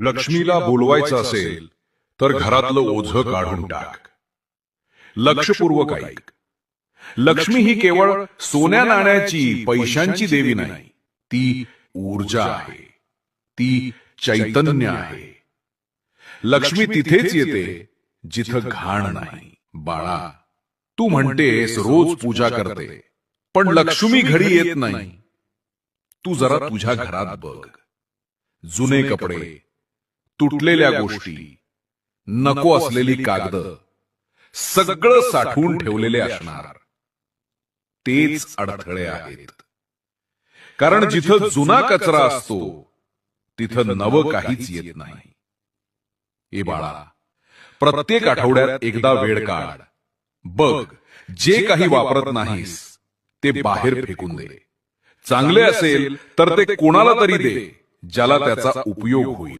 लक्ष्मीला बोलवायचं असेल तर घरातलं ओझं काढून टाक. लक्षपूर्वक ऐक. लक्ष्मी ही केवळ सोन्या नाण्याची पैशांची देवी नाही, ती ऊर्जा आहे, ती चैतन्य आहे. लक्ष्मी तिथेच येते जिथं घाण नाही. बाळा, तू म्हणतेस रोज पूजा करते, पण लक्ष्मी घरी येत नाही. तू जरा तुझ्या घरात बघ. जुने कपडे, तुटलेल्या गोष्टी, नको असलेली कागद, सगळं साठवून ठेवलेले असणार. तेच अडथळे आहेत. कारण जिथं जुना कचरा असतो तिथं नवं काहीच येत नाही. ए बाळा, प्रत्येक आठवड्यात एकदा वेळ काढ. बघ, जे काही वापरत नाहीस ते बाहेर फेकून दे. चांगले असेल तर ते कोणाला तरी दे ज्याला त्याचा उपयोग होईल.